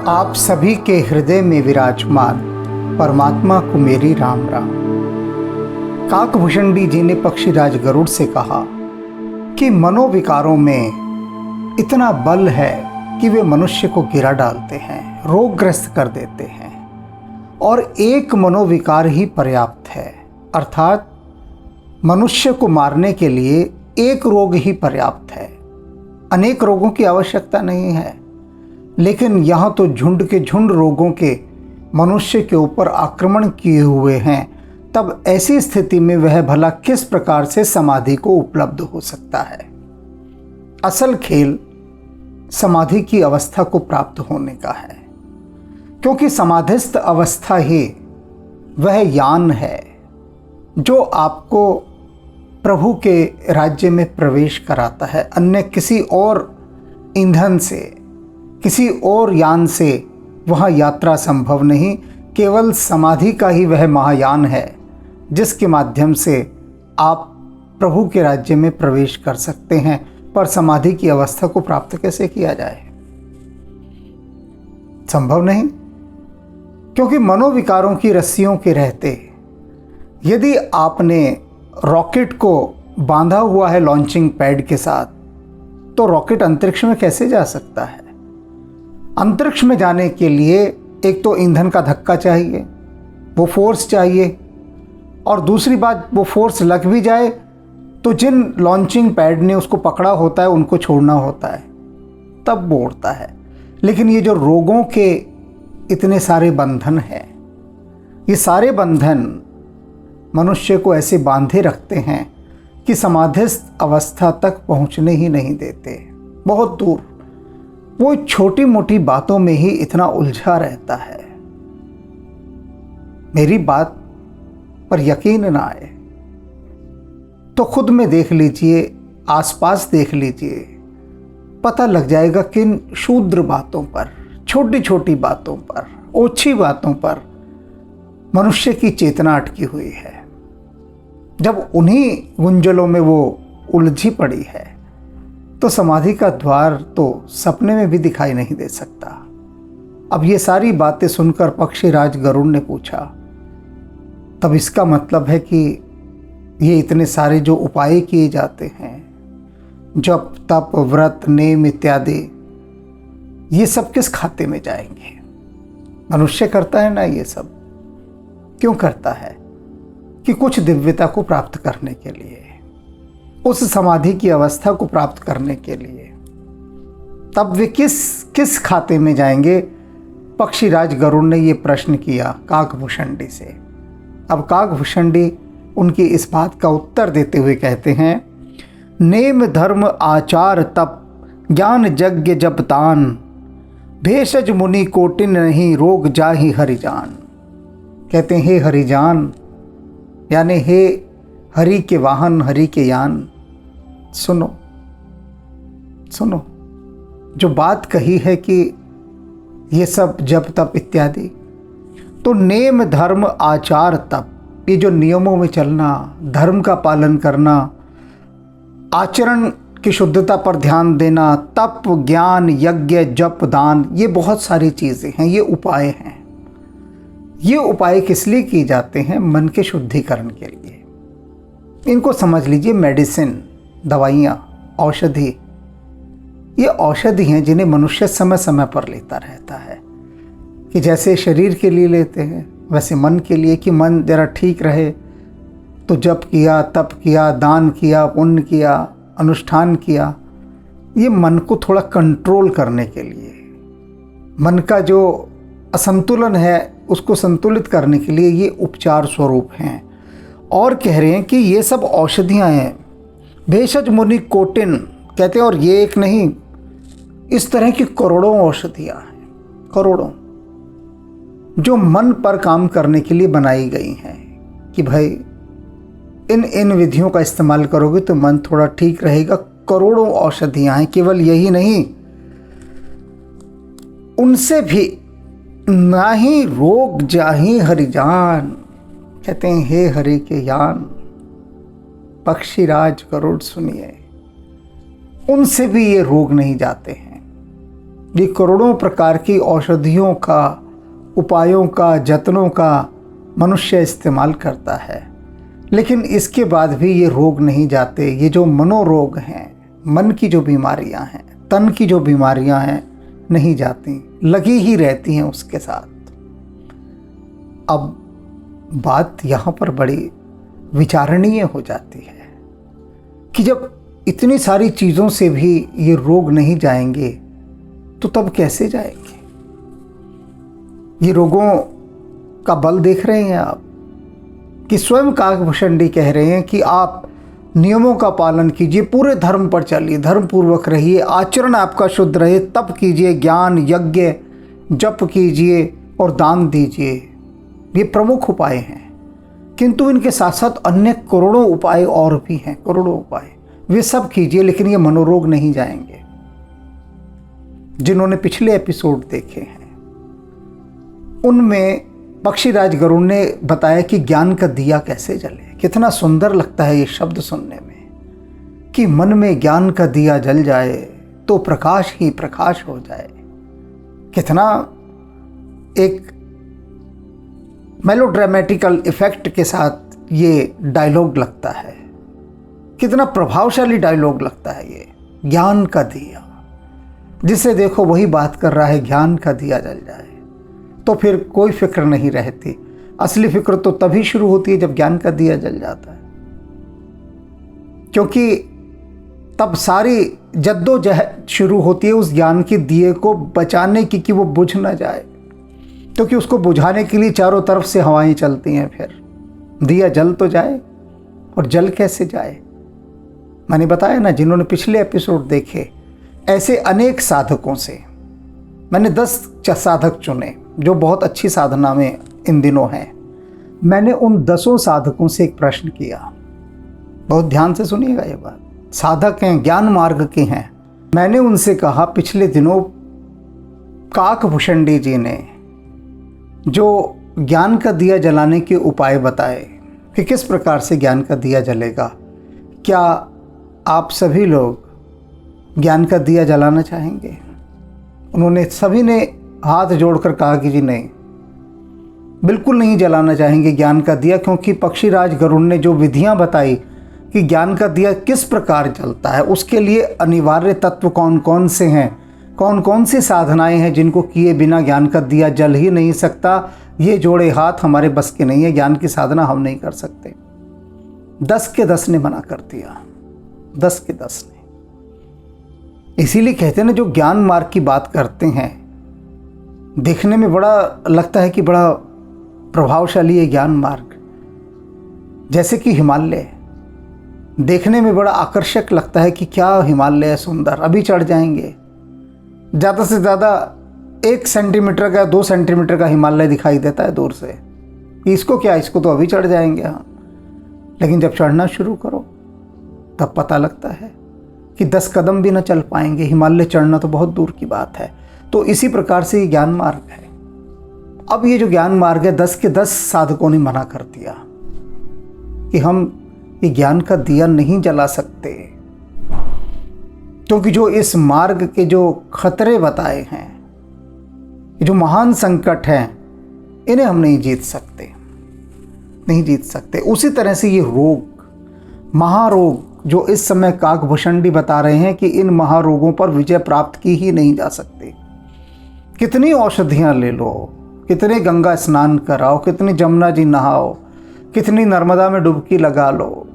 आप सभी के हृदय में विराजमान परमात्मा को मेरी राम राम। काकभूषणी जी ने पक्षीराज गरुड़ से कहा कि मनोविकारों में इतना बल है कि वे मनुष्य को गिरा डालते हैं, रोगग्रस्त कर देते हैं, और एक मनोविकार ही पर्याप्त है। अर्थात मनुष्य को मारने के लिए एक रोग ही पर्याप्त है, अनेक रोगों की आवश्यकता नहीं है। लेकिन यहाँ तो झुंड के झुंड रोगों के मनुष्य के ऊपर आक्रमण किए हुए हैं, तब ऐसी स्थिति में वह भला किस प्रकार से समाधि को उपलब्ध हो सकता है। असल खेल समाधि की अवस्था को प्राप्त होने का है, क्योंकि समाधिस्थ अवस्था ही वह यान है जो आपको प्रभु के राज्य में प्रवेश कराता है। अन्य किसी और ईंधन से, किसी और यान से वह यात्रा संभव नहीं। केवल समाधि का ही वह महायान है जिसके माध्यम से आप प्रभु के राज्य में प्रवेश कर सकते हैं। पर समाधि की अवस्था को प्राप्त कैसे किया जाए? संभव नहीं, क्योंकि मनोविकारों की रस्सियों के रहते यदि आपने रॉकेट को बांधा हुआ है लॉन्चिंग पैड के साथ, तो रॉकेट अंतरिक्ष में कैसे जा सकता है? अंतरिक्ष में जाने के लिए एक तो ईंधन का धक्का चाहिए, वो फोर्स चाहिए, और दूसरी बात, वो फोर्स लग भी जाए तो जिन लॉन्चिंग पैड ने उसको पकड़ा होता है उनको छोड़ना होता है, तब वो उड़ता है। लेकिन ये जो रोगों के इतने सारे बंधन हैं, ये सारे बंधन मनुष्य को ऐसे बांधे रखते हैं कि समाधिस्थ अवस्था तक पहुंचने ही नहीं देते। बहुत दूर, वो छोटी मोटी बातों में ही इतना उलझा रहता है। मेरी बात पर यकीन ना आए तो खुद में देख लीजिए, आसपास देख लीजिए, पता लग जाएगा किन क्षुद्र बातों पर, छोटी छोटी बातों पर, ओछी बातों पर मनुष्य की चेतना अटकी हुई है। जब उन्हीं गुंजलों में वो उलझी पड़ी है तो समाधि का द्वार तो सपने में भी दिखाई नहीं दे सकता। अब ये सारी बातें सुनकर पक्षीराज गरुड़ ने पूछा, तब इसका मतलब है कि ये इतने सारे जो उपाय किए जाते हैं, जप तप व्रत नेम इत्यादि, ये सब किस खाते में जाएंगे? मनुष्य करता है ना ये सब। क्यों करता है? कि कुछ दिव्यता को प्राप्त करने के लिए, उस समाधि की अवस्था को प्राप्त करने के लिए। तब वे किस खाते में जाएंगे? पक्षीराज गरुड़ ने ये प्रश्न किया काकभूषणी से। अब काकभूषणी उनकी इस बात का उत्तर देते हुए कहते हैं, नेम धर्म आचार तप ज्ञान यज्ञ जप तान, भेषज मुनि कोटिन नहीं रोग जाहि हरिजान। कहते हैं, हे हरिजान, यानी हे हरि के वाहन, हरि के यान, सुनो सुनो, जो बात कही है कि ये सब जप तप इत्यादि, तो नेम धर्म आचार तप, ये जो नियमों में चलना, धर्म का पालन करना, आचरण की शुद्धता पर ध्यान देना, तप ज्ञान यज्ञ जप दान, ये बहुत सारी चीज़ें हैं, ये उपाय हैं। ये उपाय किस लिए किए जाते हैं? मन के शुद्धिकरण के लिए। इनको समझ लीजिए मेडिसिन, दवाइयाँ, औषधि। ये औषधि हैं जिन्हें मनुष्य समय समय पर लेता रहता है, कि जैसे शरीर के लिए लेते हैं वैसे मन के लिए, कि मन जरा ठीक रहे तो जप किया, तप किया, दान किया, पुण्य किया, अनुष्ठान किया। ये मन को थोड़ा कंट्रोल करने के लिए, मन का जो असंतुलन है उसको संतुलित करने के लिए ये उपचार स्वरूप हैं। और कह रहे हैं कि ये सब औषधियाँ हैं। भेषज मुनि कोटिन कहते हैं, और ये एक नहीं, इस तरह की करोड़ों औषधियाँ हैं, करोड़ों, जो मन पर काम करने के लिए बनाई गई हैं, कि भाई इन विधियों का इस्तेमाल करोगे तो मन थोड़ा ठीक रहेगा। करोड़ों औषधियाँ हैं। केवल यही नहीं, उनसे भी ना ही रोग जाहि हरिजान। कहते हैं, हे हरि के यान, पक्षीराज गरुड़ सुनिए, उनसे भी ये रोग नहीं जाते हैं। ये करोड़ों प्रकार की औषधियों का, उपायों का, जतनों का मनुष्य इस्तेमाल करता है, लेकिन इसके बाद भी ये रोग नहीं जाते। ये जो मनोरोग हैं, मन की जो बीमारियां हैं, तन की जो बीमारियां हैं, नहीं जाती, लगी ही रहती हैं उसके साथ। अब बात यहाँ पर बड़ी विचारणीय हो जाती है कि जब इतनी सारी चीज़ों से भी ये रोग नहीं जाएंगे तो तब कैसे जाएंगे? ये रोगों का बल देख रहे हैं आप कि स्वयं काकभूषणी कह रहे हैं कि आप नियमों का पालन कीजिए, पूरे धर्म पर चलिए, धर्म पूर्वक रहिए, आचरण आपका शुद्ध रहे, तप कीजिए, ज्ञान यज्ञ जप कीजिए और दान दीजिए। ये प्रमुख उपाय हैं, किंतु इनके साथ साथ अन्य करोड़ों उपाय और भी हैं, करोड़ों उपाय, वे सब कीजिए, लेकिन ये मनोरोग नहीं जाएंगे। जिन्होंने पिछले एपिसोड देखे हैं उनमें पक्षीराज गरुड़ ने बताया कि ज्ञान का दिया कैसे जले। कितना सुंदर लगता है ये शब्द सुनने में कि मन में ज्ञान का दिया जल जाए तो प्रकाश ही प्रकाश हो जाए। कितना एक मेलोड्रामेटिकल इफेक्ट के साथ ये डायलॉग लगता है, कितना प्रभावशाली डायलॉग लगता है ये। ज्ञान का दिया, जिसे देखो वही बात कर रहा है, ज्ञान का दिया जल जाए तो फिर कोई फिक्र नहीं रहती। असली फिक्र तो तभी शुरू होती है जब ज्ञान का दिया जल जाता है, क्योंकि तब सारी जद्दोजहद शुरू होती है उस ज्ञान के दिए को बचाने की कि वो बुझ ना जाए, क्योंकि उसको बुझाने के लिए चारों तरफ से हवाएं चलती हैं। फिर दिया जल तो जाए, और जल कैसे जाए? मैंने बताया ना, जिन्होंने पिछले एपिसोड देखे, ऐसे अनेक साधकों से मैंने 10 साधक चुने जो बहुत अच्छी साधना में इन दिनों हैं। मैंने उन 10 साधकों से एक प्रश्न किया, बहुत ध्यान से सुनिएगा ये बात। साधक हैं, ज्ञान मार्ग के हैं। मैंने उनसे कहा, पिछले दिनों काकभूषणी जी ने जो ज्ञान का दिया जलाने के उपाय बताए कि किस प्रकार से ज्ञान का दिया जलेगा, क्या आप सभी लोग ज्ञान का दिया जलाना चाहेंगे? उन्होंने सभी ने हाथ जोड़कर कहा कि जी नहीं, बिल्कुल नहीं जलाना चाहेंगे ज्ञान का दिया, क्योंकि पक्षीराज गरुड़ ने जो विधियां बताई कि ज्ञान का दिया किस प्रकार जलता है, उसके लिए अनिवार्य तत्व कौन कौन से हैं, कौन कौन सी साधनाएं हैं जिनको किए बिना ज्ञान का दिया जल ही नहीं सकता। ये जोड़े हाथ हमारे बस के नहीं है, ज्ञान की साधना हम नहीं कर सकते। 10 के 10 ने मना कर दिया, 10 के 10 ने। इसीलिए कहते हैं ना, जो ज्ञान मार्ग की बात करते हैं, देखने में बड़ा लगता है कि बड़ा प्रभावशाली है ज्ञान मार्ग, जैसे कि हिमालय देखने में बड़ा आकर्षक लगता है कि क्या हिमालय है सुंदर, अभी चढ़ जाएंगे। ज़्यादा से ज़्यादा 1 सेंटीमीटर का 2 सेंटीमीटर का हिमालय दिखाई देता है दूर से, इसको क्या, इसको तो अभी चढ़ जाएंगे हम। लेकिन जब चढ़ना शुरू करो तब पता लगता है कि 10 कदम भी न चल पाएंगे, हिमालय चढ़ना तो बहुत दूर की बात है। तो इसी प्रकार से ये ज्ञान मार्ग है। अब ये जो ज्ञान मार्ग है, 10 के 10 साधकों ने मना कर दिया कि हम ये ज्ञान का दिया नहीं जला सकते, क्योंकि जो इस मार्ग के जो खतरे बताए हैं, जो महान संकट हैं, इन्हें हम नहीं जीत सकते, नहीं जीत सकते। उसी तरह से ये रोग, महारोग जो इस समय काकभूषणी बता रहे हैं कि इन महारोगों पर विजय प्राप्त की ही नहीं जा सकती। कितनी औषधियाँ ले लो, कितने गंगा स्नान कराओ, कितनी जमुना जी नहाओ, कितनी नर्मदा में डुबकी लगा लो,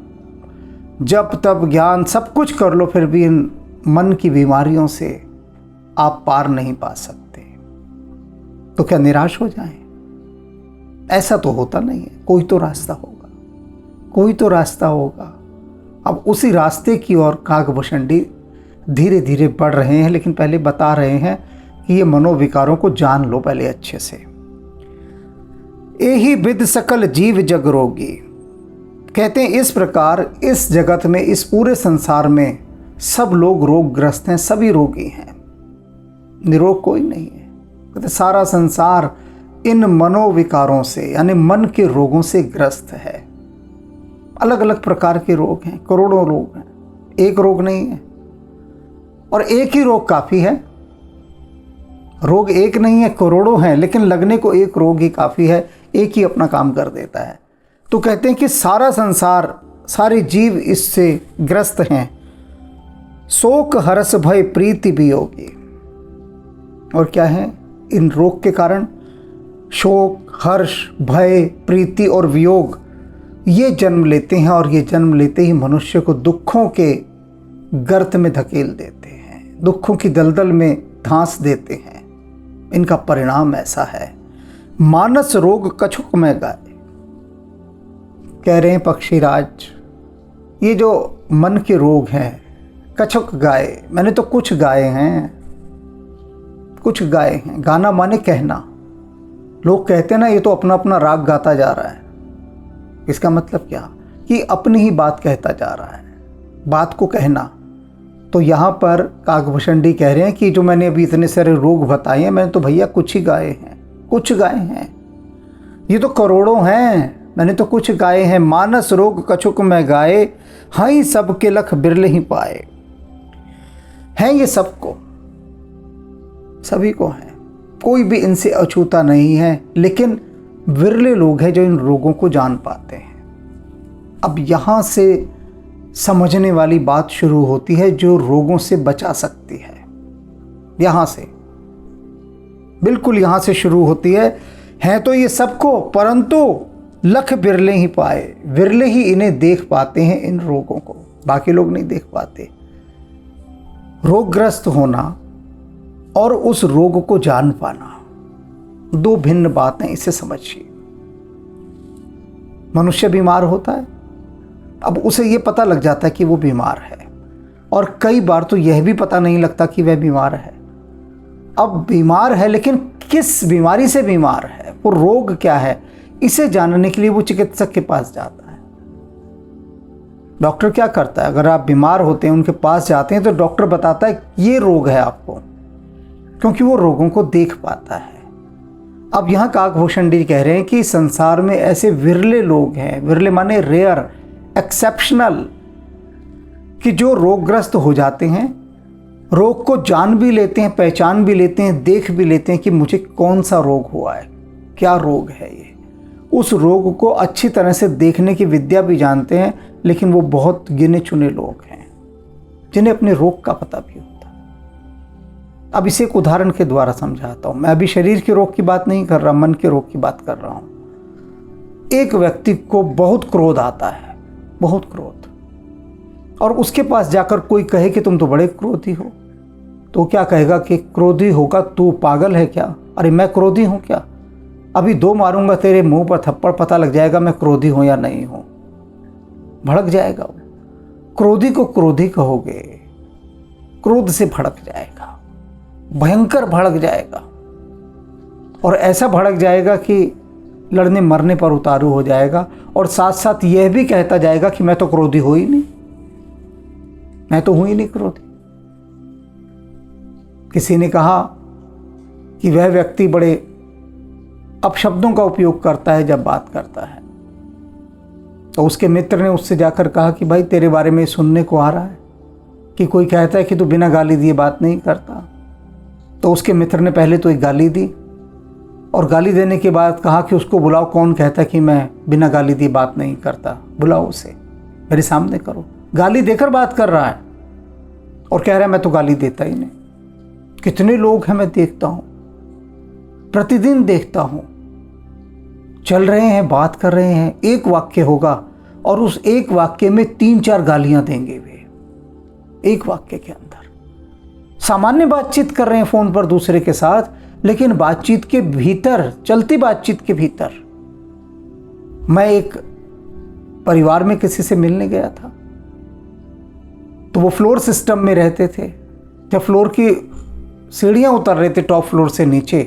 जप तप ज्ञान सब कुछ कर लो, फिर भी इन मन की बीमारियों से आप पार नहीं पा सकते। तो क्या निराश हो जाएं? ऐसा तो होता नहीं है, कोई तो रास्ता होगा, कोई तो रास्ता होगा। अब उसी रास्ते की ओर काकभूषणी धीरे धीरे बढ़ रहे हैं, लेकिन पहले बता रहे हैं कि ये मनोविकारों को जान लो पहले अच्छे से। एही विद सकल जीव जग रोगी, कहते हैं इस प्रकार इस जगत में, इस पूरे संसार में सब लोग रोगग्रस्त हैं, सभी रोगी हैं, निरोग कोई नहीं है। कहते सारा संसार इन मनोविकारों से, यानी मन के रोगों से ग्रस्त है। अलग अलग प्रकार के रोग हैं, करोड़ों रोग हैं, एक रोग नहीं है। और एक ही रोग काफ़ी है, रोग एक नहीं है, करोड़ों हैं, लेकिन लगने को एक रोग ही काफ़ी है, एक ही अपना काम कर देता है। तो कहते हैं कि सारा संसार, सारे जीव इससे ग्रस्त हैं। शोक हर्ष भय प्रीति वियोगी। और क्या है इन रोग के कारण? शोक, हर्ष, भय, प्रीति और वियोग ये जन्म लेते हैं, और ये जन्म लेते ही मनुष्य को दुखों के गर्त में धकेल देते हैं, दुखों की दलदल में धांस देते हैं। इनका परिणाम ऐसा है। मानस रोग कछुक में गाय। कह रहे हैं पक्षीराज, ये जो मन के रोग हैं, कछुक गाए, मैंने तो कुछ गाए हैं, कुछ गाए हैं। गाना माने कहना। लोग कहते हैं ना, ये तो अपना अपना राग गाता जा रहा है। इसका मतलब क्या? कि अपनी ही बात कहता जा रहा है, बात को कहना। तो यहाँ पर काकभूषण जी कह रहे हैं कि जो मैंने अभी इतने सारे रोग बताए हैं, मैंने तो भैया कुछ ही गाए हैं, कुछ गाए हैं। ये तो करोड़ों हैं, मैंने तो कुछ गाए हैं। मानस रोग कछुक में गाए, हाई सबके लख बिरले ही पाए। हैं ये सबको, सभी को हैं, कोई भी इनसे अछूता नहीं है, लेकिन विरले लोग हैं जो इन रोगों को जान पाते हैं। अब यहाँ से समझने वाली बात शुरू होती है जो रोगों से बचा सकती है। यहाँ से, बिल्कुल यहाँ से शुरू होती है तो ये सबको, परंतु लख बिरले ही पाए। विरले ही इन्हें देख पाते हैं, इन रोगों को, बाकी लोग नहीं देख पाते। रोगग्रस्त होना और उस रोग को जान पाना दो भिन्न बातें, इसे समझिए। मनुष्य बीमार होता है, अब उसे ये पता लग जाता है कि वो बीमार है, और कई बार तो यह भी पता नहीं लगता कि वह बीमार है। अब बीमार है, लेकिन किस बीमारी से बीमार है, वो रोग क्या है, इसे जानने के लिए वो चिकित्सक के पास जाता है। डॉक्टर क्या करता है? अगर आप बीमार होते हैं, उनके पास जाते हैं, तो डॉक्टर बताता है ये रोग है आपको, क्योंकि वो रोगों को देख पाता है। अब यहाँ काकभूषण जी कह रहे हैं कि संसार में ऐसे विरले लोग हैं, विरले माने रेयर, एक्सेप्शनल, कि जो रोगग्रस्त हो जाते हैं, रोग को जान भी लेते हैं, पहचान भी लेते हैं, देख भी लेते हैं कि मुझे कौन सा रोग हुआ है, क्या रोग है ये। उस रोग को अच्छी तरह से देखने की विद्या भी जानते हैं, लेकिन वो बहुत गिने चुने लोग हैं जिन्हें अपने रोग का पता भी होता है। अब इसे एक उदाहरण के द्वारा समझाता हूँ। मैं अभी शरीर के रोग की बात नहीं कर रहा, मन के रोग की बात कर रहा हूँ। एक व्यक्ति को बहुत क्रोध आता है, बहुत क्रोध, और उसके पास जाकर कोई कहे कि तुम तो बड़े क्रोधी हो, तो क्या कहेगा कि क्रोधी होगा, तू पागल है क्या? अरे मैं क्रोधी हूँ क्या? अभी दो मारूंगा तेरे मुंह पर थप्पड़, पता लग जाएगा मैं क्रोधी हूँ या नहीं हूँ। भड़क जाएगा वो। क्रोधी को क्रोधी कहोगे, क्रोध से भड़क जाएगा, भयंकर भड़क जाएगा, और ऐसा भड़क जाएगा कि लड़ने मरने पर उतारू हो जाएगा, और साथ साथ यह भी कहता जाएगा कि मैं तो क्रोधी हो ही नहीं, मैं तो हूं ही नहीं क्रोधी। किसी ने कहा कि वह व्यक्ति बड़े अपशब्दों का उपयोग करता है जब बात करता है, तो उसके मित्र ने उससे जाकर कहा कि भाई तेरे बारे में सुनने को आ रहा है कि कोई कहता है कि तू बिना गाली दिए बात नहीं करता। तो उसके मित्र ने पहले तो एक गाली दी, और गाली देने के बाद कहा कि उसको बुलाओ, कौन कहता है कि मैं बिना गाली दिए बात नहीं करता, बुलाओ उसे, मेरे सामने करो। गाली देकर बात कर रहा है और कह रहा है मैं तो गाली देता ही नहीं। कितने लोग हैं, मैं देखता हूं, प्रतिदिन देखता हूं, चल रहे हैं, बात कर रहे हैं, एक वाक्य होगा और उस एक वाक्य में 3-4 गालियां देंगे वे, एक वाक्य के अंदर। सामान्य बातचीत कर रहे हैं फोन पर दूसरे के साथ, लेकिन बातचीत के भीतर, चलती बातचीत के भीतर। मैं एक परिवार में किसी से मिलने गया था, तो वो फ्लोर सिस्टम में रहते थे। जब फ्लोर की सीढ़ियां उतर रहे थे टॉप फ्लोर से नीचे,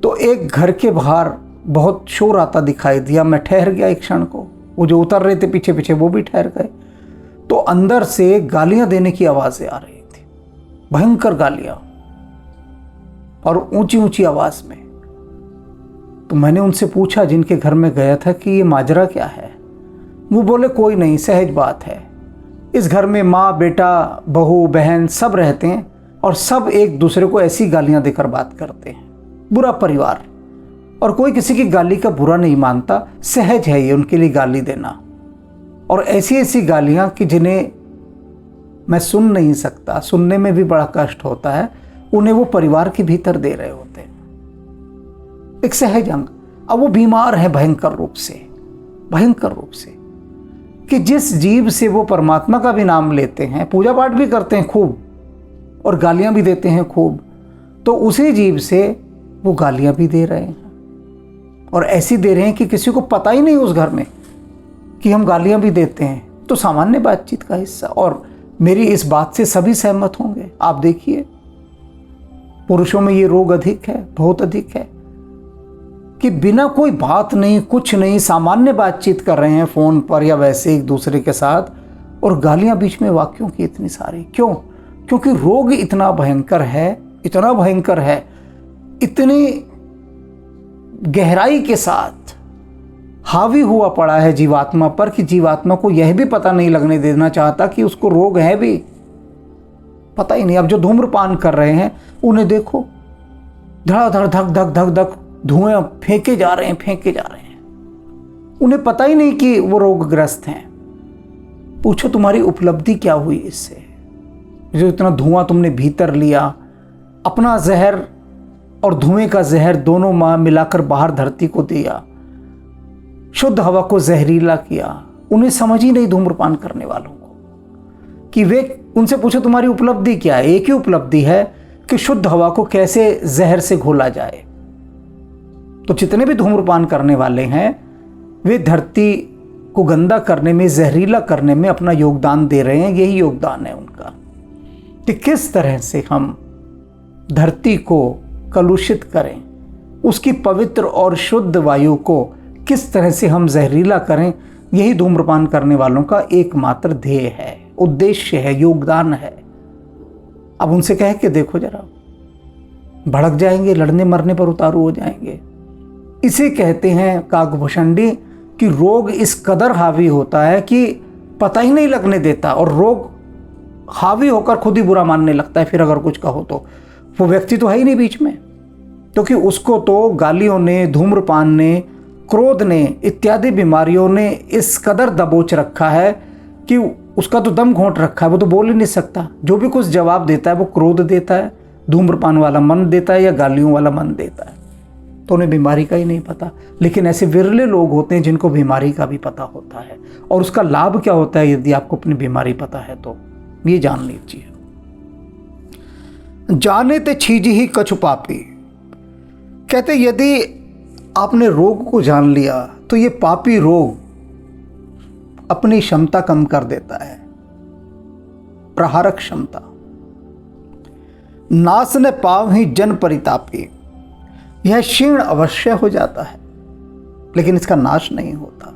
तो एक घर के बाहर बहुत शोर आता दिखाई दिया। मैं ठहर गया एक क्षण को, वो जो उतर रहे थे पीछे पीछे वो भी ठहर गए। तो अंदर से गालियां देने की आवाज़ें आ रही थी, भयंकर गालियां, और ऊंची ऊंची आवाज में। तो मैंने उनसे पूछा जिनके घर में गया था कि ये माजरा क्या है। वो बोले कोई नहीं, सहज बात है, इस घर में माँ बेटा बहू बहन सब रहते हैं और सब एक दूसरे को ऐसी गालियां देकर बात करते हैं। बुरा परिवार, और कोई किसी की गाली का बुरा नहीं मानता, सहज है ये उनके लिए गाली देना। और ऐसी ऐसी गालियां कि जिन्हें मैं सुन नहीं सकता, सुनने में भी बड़ा कष्ट होता है, उन्हें वो परिवार के भीतर दे रहे होते हैं। एक सहज अंग। अब वो बीमार है भयंकर रूप से, भयंकर रूप से, कि जिस जीव से वो परमात्मा का भी नाम लेते हैं, पूजा पाठ भी करते हैं खूब और गालियां भी देते हैं खूब, तो उसी जीव से वो गालियां भी दे रहे हैं। और ऐसी दे रहे हैं कि किसी को पता ही नहीं उस घर में कि हम गालियां भी देते हैं। तो सामान्य बातचीत का हिस्सा। और मेरी इस बात से सभी सहमत होंगे। आप देखिए, पुरुषों में ये रोग अधिक है, बहुत अधिक है, कि बिना कोई बात नहीं, कुछ नहीं, सामान्य बातचीत कर रहे हैं फोन पर या वैसे एक दूसरे के साथ, और गालियां बीच में वाक्यों की इतनी सारी। क्यों? क्योंकि रोग इतना भयंकर है, इतना भयंकर है, इतनी गहराई के साथ हावी हुआ पड़ा है जीवात्मा पर कि जीवात्मा को यह भी पता नहीं लगने देना चाहता कि उसको रोग है भी, पता ही नहीं। अब जो धूम्रपान कर रहे हैं उन्हें देखो, धड़ाधड़ धक धक धक धक धुएं फेंके जा रहे हैं, फेंके जा रहे हैं, उन्हें पता ही नहीं कि वो रोगग्रस्त हैं। पूछो तुम्हारी उपलब्धि क्या हुई इससे, जो इतना धुआं तुमने भीतर लिया, अपना जहर और धुएं का जहर दोनों मिलाकर बाहर धरती को दिया, शुद्ध हवा को जहरीला किया। उन्हें समझ ही नहीं धूम्रपान करने वालों को कि वे, उनसे पूछो तुम्हारी उपलब्धि क्या है। एक ही उपलब्धि है कि शुद्ध हवा को कैसे जहर से घोला जाए। तो जितने भी धूम्रपान करने वाले हैं वे धरती को गंदा करने में, जहरीला करने में अपना योगदान दे रहे हैं। यही योगदान है उनका कि किस तरह से हम धरती को कलुषित करें, उसकी पवित्र और शुद्ध वायु को किस तरह से हम जहरीला करें। यही धूम्रपान करने वालों का एकमात्र ध्येय है, उद्देश्य है, योगदान है। अब उनसे कह के देखो जरा, भड़क जाएंगे, लड़ने मरने पर उतारू हो जाएंगे। इसे कहते हैं काकभूषणी कि रोग इस कदर हावी होता है कि पता ही नहीं लगने देता, और रोग हावी होकर खुद ही बुरा मानने लगता है। फिर अगर कुछ कहो तो वो व्यक्ति तो है ही नहीं बीच में, क्योंकि उसको तो गालियों ने, धूम्रपान ने, क्रोध ने, इत्यादि बीमारियों ने इस कदर दबोच रखा है कि उसका तो दम घोंट रखा है, वो तो बोल ही नहीं सकता। जो भी कुछ जवाब देता है वो क्रोध देता है, धूम्रपान वाला मन देता है या गालियों वाला मन देता है। तो उन्हें बीमारी का ही नहीं पता। लेकिन ऐसे विरले लोग होते हैं जिनको बीमारी का भी पता होता है, और उसका लाभ क्या होता है यदि आपको अपनी बीमारी पता है तो ये जान लीजिए। जाने ते छीज ही कछु पापी, कहते यदि आपने रोग को जान लिया तो ये पापी रोग अपनी क्षमता कम कर देता है, प्रहारक क्षमता। नाश न पाव ही जन परितापी, यह क्षीण अवश्य हो जाता है लेकिन इसका नाश नहीं होता।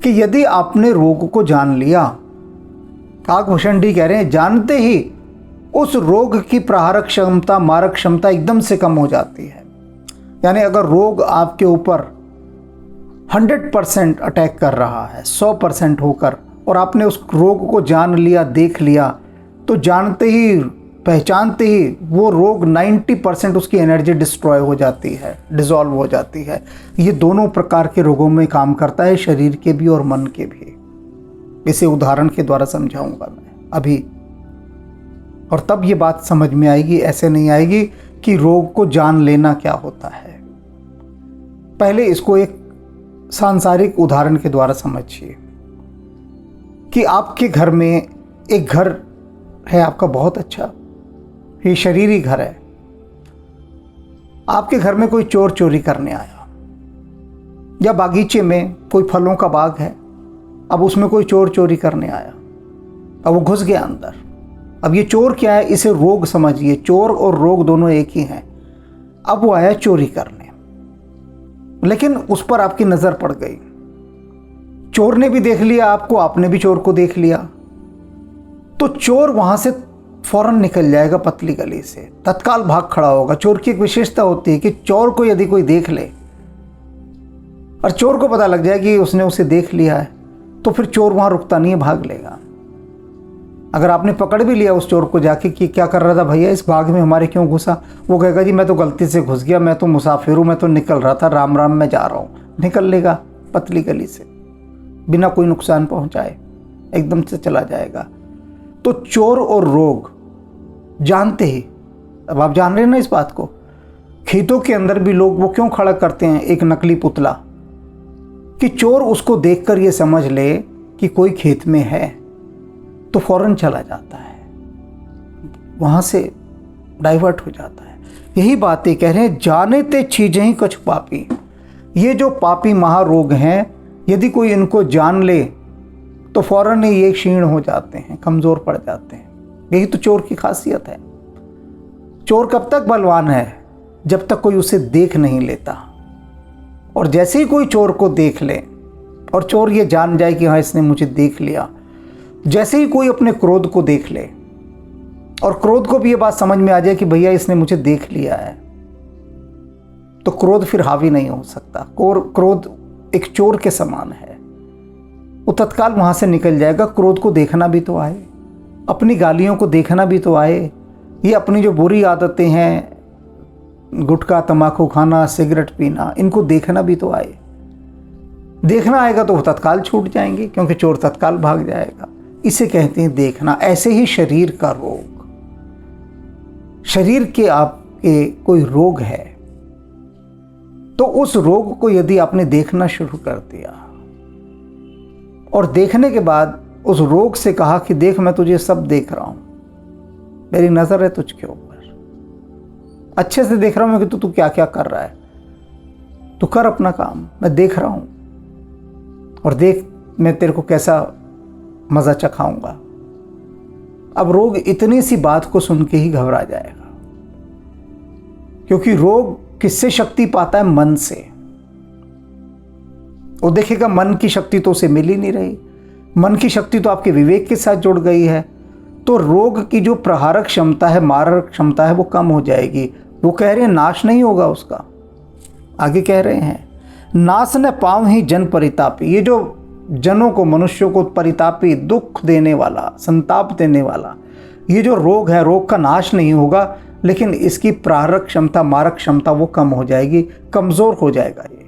कि यदि आपने रोग को जान लिया, काकभूषणी कह रहे हैं, जानते ही उस रोग की प्रहारक क्षमता, मारक क्षमता एकदम से कम हो जाती है। यानी अगर रोग आपके ऊपर 100% अटैक कर रहा है, 100% होकर, और आपने उस रोग को जान लिया, देख लिया, तो जानते ही, पहचानते ही वो रोग 90% उसकी एनर्जी डिस्ट्रॉय हो जाती है, डिसॉल्व हो जाती है। ये दोनों प्रकार के रोगों में काम करता है, शरीर के भी और मन के भी। इसे उदाहरण के द्वारा समझाऊंगा मैं अभी, और तब ये बात समझ में आएगी। ऐसे नहीं आएगी कि रोग को जान लेना क्या होता है। पहले इसको एक सांसारिक उदाहरण के द्वारा समझिए कि आपके घर में एक घर है आपका बहुत अच्छा, ये शरीरी घर है। आपके घर में कोई चोर चोरी करने आया, या बागीचे में कोई फलों का बाग है, अब उसमें कोई चोर चोरी करने आया, अब वो घुस गया अंदर। अब ये चोर क्या है, इसे रोग समझिए। चोर और रोग दोनों एक ही हैं। अब वो आया चोरी करने, लेकिन उस पर आपकी नजर पड़ गई। चोर ने भी देख लिया आपको, आपने भी चोर को देख लिया, तो चोर वहां से फौरन निकल जाएगा पतली गली से, तत्काल भाग खड़ा होगा। चोर की एक विशेषता होती है कि चोर को यदि कोई देख ले और चोर को पता लग जाए कि उसने उसे देख लिया है, तो फिर चोर वहां रुकता नहीं है, भाग लेगा। अगर आपने पकड़ भी लिया उस चोर को जाके कि क्या कर रहा था भैया, इस बाग में हमारे क्यों घुसा, वो कहेगा जी मैं तो गलती से घुस गया, मैं तो मुसाफिर हूँ, मैं तो निकल रहा था, राम राम मैं जा रहा हूँ। निकल लेगा पतली गली से बिना कोई नुकसान पहुँचाए, एकदम से चला जाएगा। तो चोर और रोग जानते ही, अब आप जान रहे हैं ना इस बात को, खेतों के अंदर भी लोग वो क्यों खड़ा करते हैं एक नकली पुतला, कि चोर उसको देखकर ये समझ ले कि कोई खेत में है तो फौरन चला जाता है, वहां से डाइवर्ट हो जाता है। यही बातें कह रहे हैं, जाने ते चीजें कछु पापी। ये जो पापी महारोग हैं, यदि कोई इनको जान ले तो फौरन ही ये क्षीण हो जाते हैं, कमजोर पड़ जाते हैं। यही तो चोर की खासियत है। चोर कब तक बलवान है? जब तक कोई उसे देख नहीं लेता। और जैसे ही कोई चोर को देख ले और चोर ये जान जाए कि हाँ इसने मुझे देख लिया, जैसे ही कोई अपने क्रोध को देख ले और क्रोध को भी ये बात समझ में आ जाए कि भैया इसने मुझे देख लिया है, तो क्रोध फिर हावी नहीं हो सकता। क्रोध एक चोर के समान है, वो तत्काल वहां से निकल जाएगा। क्रोध को देखना भी तो आए, अपनी गालियों को देखना भी तो आए, ये अपनी जो बुरी आदतें हैं, गुटखा तंबाकू खाना, सिगरेट पीना, इनको देखना भी तो आए। देखना आएगा तो वो तत्काल छूट जाएंगे, क्योंकि चोर तत्काल भाग जाएगा। इसे कहते हैं देखना। ऐसे ही शरीर का रोग, शरीर के आपके कोई रोग है तो उस रोग को यदि आपने देखना शुरू कर दिया और देखने के बाद उस रोग से कहा कि देख मैं तुझे सब देख रहा हूं, मेरी नजर है तुझके ऊपर, अच्छे से देख रहा हूं मैं कि तू क्या क्या कर रहा है, तू कर अपना काम, मैं देख रहा हूं, और देख मैं तेरे को कैसा मजा चखाऊंगा। अब रोग इतनी सी बात को सुन के ही घबरा जाएगा, क्योंकि रोग किससे शक्ति पाता है? मन से। वो देखेगा मन की शक्ति तो उसे मिल ही नहीं रही, मन की शक्ति तो आपके विवेक के साथ जुड़ गई है, तो रोग की जो प्रहारक क्षमता है, मारक क्षमता है, वो कम हो जाएगी। वो कह रहे हैं नाश नहीं होगा उसका, आगे कह रहे हैं नाश न पाऊं ही जन परितापी। ये जो जनों को, मनुष्यों को परितापी, दुख देने वाला, संताप देने वाला ये जो रोग है, रोग का नाश नहीं होगा, लेकिन इसकी प्रारक क्षमता, मारक क्षमता वो कम हो जाएगी, कमजोर हो जाएगा ये।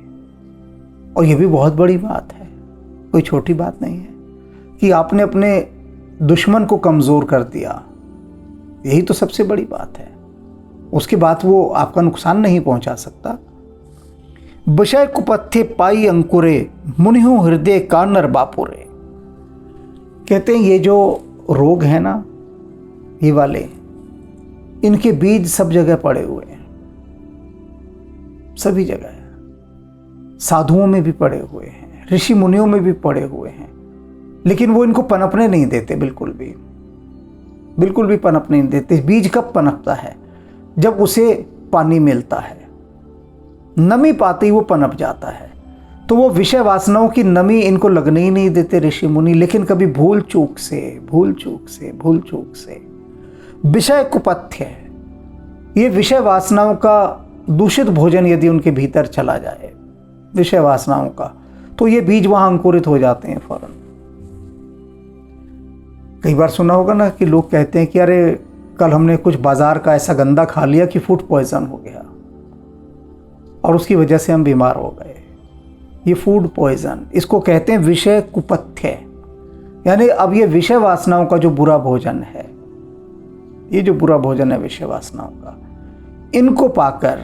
और ये भी बहुत बड़ी बात है, कोई छोटी बात नहीं है कि आपने अपने दुश्मन को कमजोर कर दिया। यही तो सबसे बड़ी बात है, उसके बाद वो आपका नुकसान नहीं पहुंचा सकता। विषय कुपथ्य पाई अंकुरे, मुनिहु हृदय का नर बापुरे। कहते हैं ये जो रोग है ना, ये वाले, इनके बीज सब जगह पड़े हुए हैं, सभी जगह, साधुओं में भी पड़े हुए हैं, ऋषि मुनियों में भी पड़े हुए हैं, लेकिन वो इनको पनपने नहीं देते, बिल्कुल भी पनपने नहीं देते। बीज कब पनपता है? जब उसे पानी मिलता है, नमी पाते ही वो पनप जाता है। तो वो विषय वासनाओं की नमी इनको लगने ही नहीं देते ऋषि मुनि, लेकिन कभी भूल चूक से विषय कुपथ्य है, ये विषय वासनाओं का दूषित भोजन यदि उनके भीतर चला जाए, विषय वासनाओं का, तो ये बीज वहां अंकुरित हो जाते हैं फौरन। कई बार सुना होगा ना कि लोग कहते हैं कि अरे कल हमने कुछ बाजार का ऐसा गंदा खा लिया कि फूड पॉइजन हो गया और उसकी वजह से हम बीमार हो गए। ये फूड पॉइजन, इसको कहते हैं विषय कुपथ्य। यानी अब ये विषय वासनाओं का जो बुरा भोजन है, ये जो बुरा भोजन है विषय वासनाओं का, इनको पाकर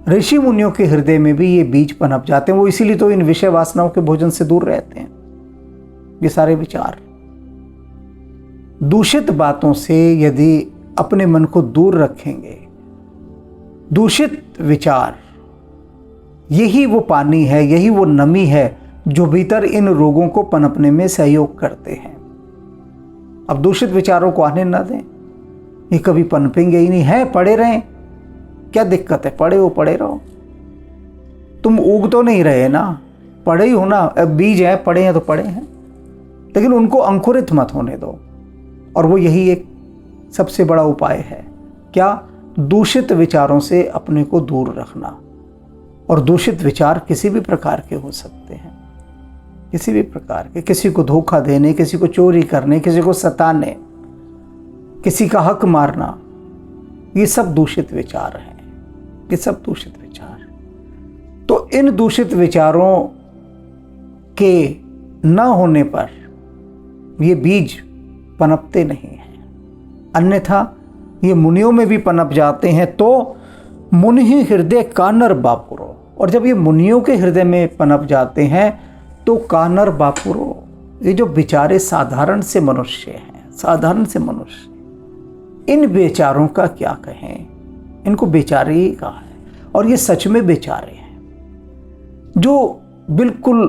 ऋषि मुनियों के हृदय में भी ये बीज पनप जाते हैं। वो इसीलिए तो इन विषय वासनाओं के भोजन से दूर रहते हैं। ये सारे विचार, दूषित बातों से यदि अपने मन को दूर रखेंगे, दूषित विचार, यही वो पानी है, यही वो नमी है जो भीतर इन रोगों को पनपने में सहयोग करते हैं। अब दूषित विचारों को आने ना दें, ये कभी पनपेंगे ही नहीं। है पड़े रहें, क्या दिक्कत है, पड़े रहो। तुम उग तो नहीं रहे ना, पड़े ही हो ना, बीज है, पड़े हैं तो पड़े हैं, लेकिन उनको अंकुरित मत होने दो। और वो यही एक सबसे बड़ा उपाय है, क्या? दूषित विचारों से अपने को दूर रखना। और दूषित विचार किसी भी प्रकार के हो सकते हैं, किसी भी प्रकार के, किसी को धोखा देने, किसी को चोरी करने, किसी को सताने, किसी का हक मारना, ये सब दूषित विचार हैं, ये सब दूषित विचार। तो इन दूषित विचारों के न होने पर ये बीज पनपते नहीं हैं, अन्यथा ये मुनियों में भी पनप जाते हैं। तो मुनि हृदय कानर बापुरो, और जब ये मुनियों के हृदय में पनप जाते हैं तो कानर बापुरो, ये जो बेचारे साधारण से मनुष्य हैं, साधारण से मनुष्य, इन बेचारों का क्या कहें, इनको बेचारे ही कहा है। और ये सच में बेचारे हैं, जो बिल्कुल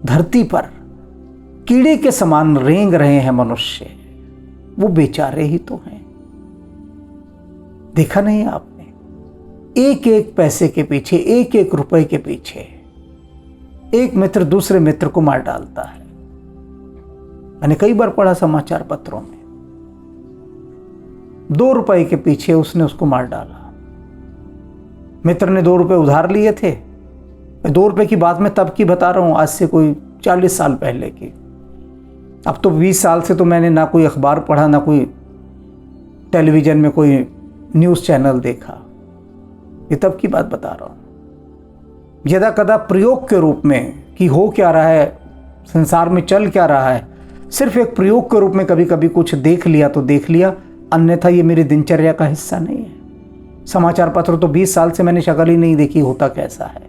धरती पर कीड़े के समान रेंग रहे हैं मनुष्य, वो बेचारे ही तो हैं। देखा नहीं आपने, एक एक पैसे के पीछे, एक एक रुपए के पीछे एक मित्र दूसरे मित्र को मार डालता है। मैंने कई बार पढ़ा समाचार पत्रों में, 2 रुपए के पीछे उसने उसको मार डाला। मित्र ने 2 रुपए उधार लिए थे। 2 रुपए की बात मैं तब की बता रहा हूं, आज से कोई 40 साल पहले की। अब तो 20 साल से तो मैंने ना कोई अखबार पढ़ा, ना कोई टेलीविजन में कोई न्यूज़ चैनल देखा। ये तब की बात बता रहा हूँ। यदा कदा प्रयोग के रूप में कि हो क्या रहा है, संसार में चल क्या रहा है, सिर्फ एक प्रयोग के रूप में कभी कभी कुछ देख लिया तो देख लिया, अन्यथा ये मेरी दिनचर्या का हिस्सा नहीं है। समाचार पत्र तो 20 साल से मैंने शक्ल ही नहीं देखी होता कैसा है।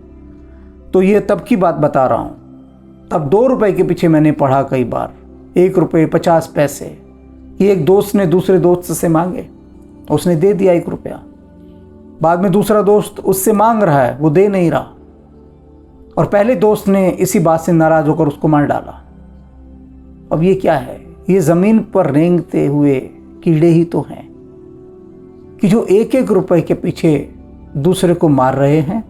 तो ये तब की बात बता रहा हूँ। तब 2 रुपए के पीछे मैंने पढ़ा कई बार, 1 रुपये 50 पैसे। ये एक दोस्त ने दूसरे दोस्त से मांगे, उसने दे दिया 1 रुपया। बाद में दूसरा दोस्त उससे मांग रहा है, वो दे नहीं रहा, और पहले दोस्त ने इसी बात से नाराज होकर उसको मार डाला। अब ये क्या है, ये जमीन पर रेंगते हुए कीड़े ही तो हैं कि जो 1-1 रुपए के पीछे दूसरे को मार रहे हैं,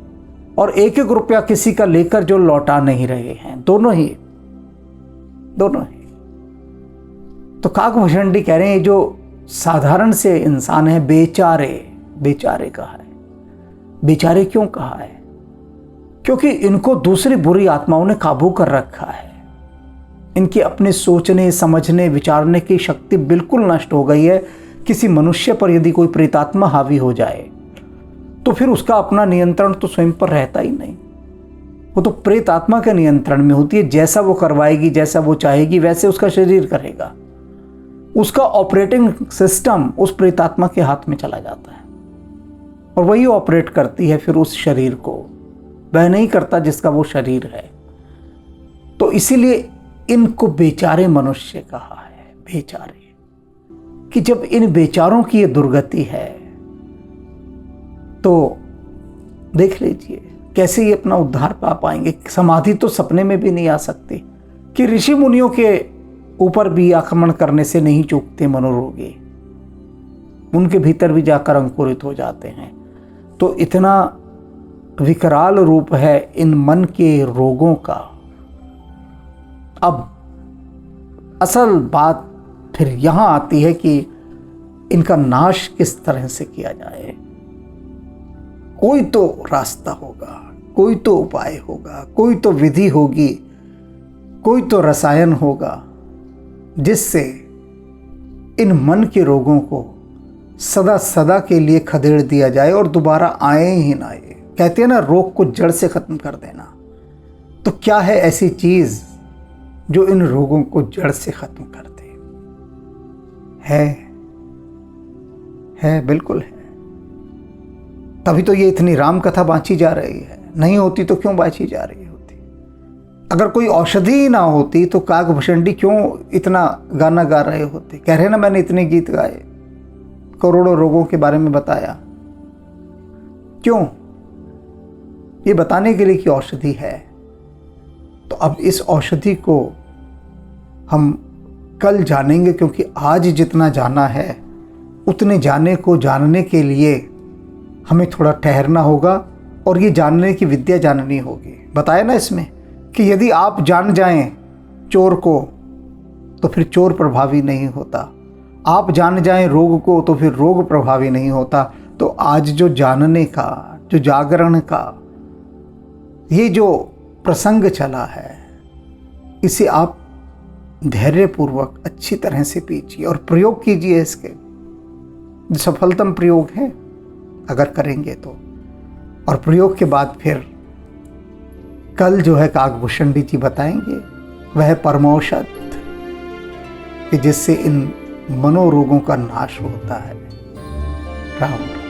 और 1-1 रुपया किसी का लेकर जो लौटा नहीं रहे हैं। दोनों ही। तो काकभूषणी कह रहे हैं जो साधारण से इंसान है, बेचारे कहा है। बेचारे क्यों कहा है? क्योंकि इनको दूसरी बुरी आत्माओं ने काबू कर रखा है। इनकी अपने सोचने, समझने, विचारने की शक्ति बिल्कुल नष्ट हो गई है। किसी मनुष्य पर यदि कोई प्रेतात्मा हावी हो जाए तो फिर उसका अपना नियंत्रण तो स्वयं पर रहता ही नहीं। वो तो प्रेतात्मा के नियंत्रण में होती है। जैसा वो करवाएगी, जैसा वो चाहेगी, वैसे उसका शरीर करेगा। उसका ऑपरेटिंग सिस्टम उस प्रेतात्मा के हाथ में चला जाता है, और वही ऑपरेट करती है फिर उस शरीर को। वह नहीं करता जिसका वो शरीर है। तो इसीलिए इनको बेचारे मनुष्य कहा है। बेचारे, कि जब इन बेचारों की ये दुर्गति है तो देख लीजिए कैसे ये अपना उद्धार पा पाएंगे। समाधि तो सपने में भी नहीं आ सकती कि ऋषि मुनियों के ऊपर भी आक्रमण करने से नहीं चूकते मनोरोगी, उनके भीतर भी जाकर अंकुरित हो जाते हैं। तो इतना विकराल रूप है इन मन के रोगों का। अब असल बात फिर यहां आती है कि इनका नाश किस तरह से किया जाए। कोई तो रास्ता होगा, कोई तो उपाय होगा, कोई तो विधि होगी, कोई तो रसायन होगा जिससे इन मन के रोगों को सदा सदा के लिए खदेड़ दिया जाए और दोबारा आए ही ना आए। कहते हैं ना, रोग को जड़ से खत्म कर देना। तो क्या है ऐसी चीज जो इन रोगों को जड़ से खत्म कर दे? है, बिल्कुल है। तभी तो ये इतनी राम कथा बांची जा रही है। नहीं होती तो क्यों बांची जा रही होती? अगर कोई औषधि ना होती तो काकभूषणी क्यों इतना गाना गा रहे होते? कह रहे ना, मैंने इतने गीत गाए, करोड़ों रोगों के बारे में बताया। क्यों? ये बताने के लिए कि औषधि है। तो अब इस औषधि को हम कल जानेंगे, क्योंकि आज जितना जाना है उतने जाने को जानने के लिए हमें थोड़ा ठहरना होगा और ये जानने की विद्या जाननी होगी। बताया ना इसमें कि यदि आप जान जाएं चोर को तो फिर चोर प्रभावी नहीं होता, आप जान जाएं रोग को तो फिर रोग प्रभावी नहीं होता। तो आज जो जानने का, जो जागरण का ये जो प्रसंग चला है, इसे आप धैर्यपूर्वक अच्छी तरह से पीजिए और प्रयोग कीजिए। इसके सफलतम प्रयोग है अगर करेंगे तो। और प्रयोग के बाद फिर कल जो है काकभूषणी जी बताएंगे वह परमौषध कि जिससे इन मनोरोगों का नाश होता है। राम राम।